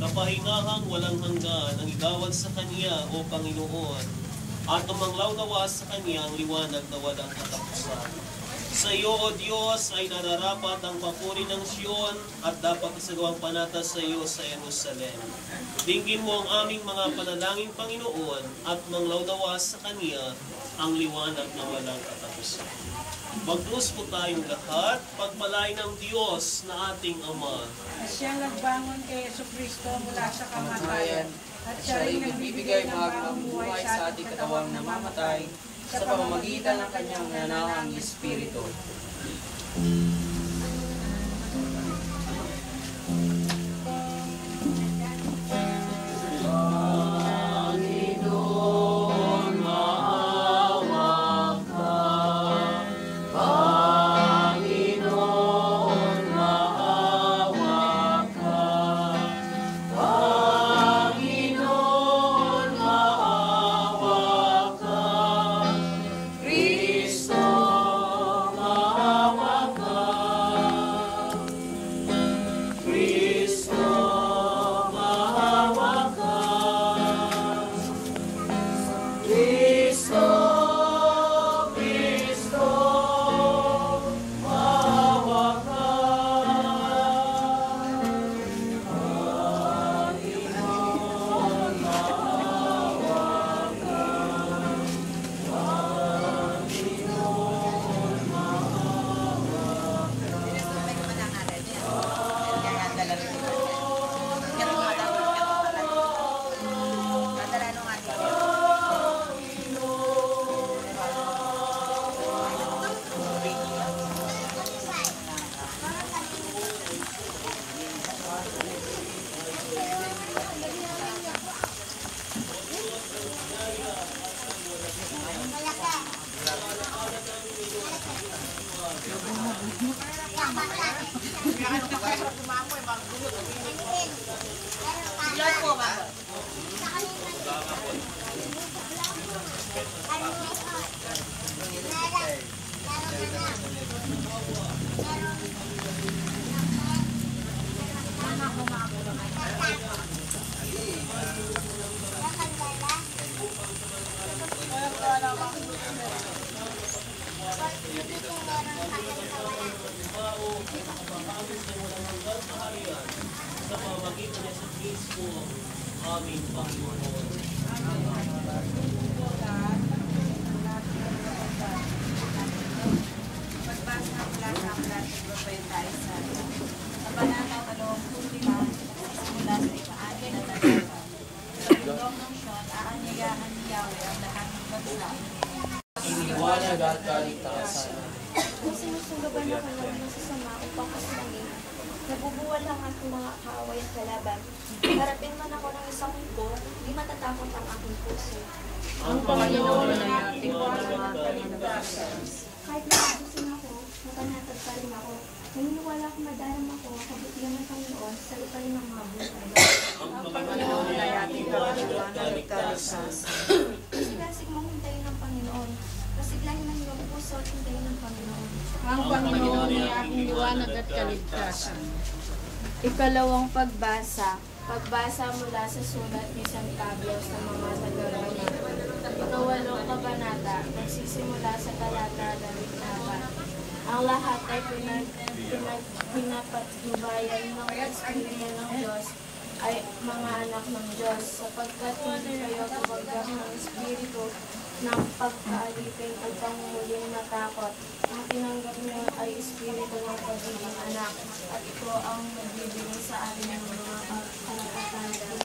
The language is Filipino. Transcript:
kapahingahang walang hanggan ang igawad sa Kanya, O Panginoon, at umanglaw nawa sa Kanya ang liwanag na walang katapusan. Sa iyo, O Diyos, ay nararapat ang papuri ng Siyon at dapat isagawang panata sa iyo sa Jerusalem. Dinggin mo ang aming mga panalangin, Panginoon, at manglaw nawa sa Kanya ang liwanag na walang katapusan. Magdus po tayong lahat, pagpalain ng Diyos na ating Ama. Siyang nagbangon kay Jesucristo mula sa kamatayan, at siya rin nagbibigay magandang buhay sa ating katawang namamatay sa pamamagitan ng kanyang nananahang Espiritu. Sa pamamagitan niya sa Kristo, aming Panginoon. pagbasa ng mula sa aklat ng propeta Isaiah. Sa Kabanata 25, simula sa ika-6 na talata. Sa bundok ng Siyon, aanyayahan ni Yahweh ang lahat ng bansa. Iniwanag at kaligtasan. Kung sinusungaban ako ng masasama upang kasulangin, nabubuwal ang aking mga kaaway at kalaban. Harapin man ako ng isang mundo, di matatakot ang aking puso. Ang Panginoon ay ating mga kaligtasan. Kahit nakagusin ako, mapanatag pa rin ako. Naniniwala akong madalam ako, kabutihan ng Panginoon, sa iparin ng mga buhay. Ang Panginoon ay ating kaligtasan at kaligtasan. Sigasig mong hintayin ng Panginoon. Kasiglahin ng iyong puso at hintayin ng Panginoon. Ang Panginoon ay aking liwanag at kaligtasan. Ikalawang pagbasa. Pagbasa mula sa sulat ni San Pablo sa mga taga-Roma. Ikawalong kabanata, nagsisimula sa talata 14. Ang lahat ay pinapatnubayan ng Espiritu ng Diyos ay mga anak ng Diyos, sapagkat hindi kayo kabagang ng Espiritu ng pagkaalipin at pangunguling na takot. Ang tinanggap niyo ay Espiritu ng pagiging anak, at ito ang nagbibigay sa atin ng mga kalapatan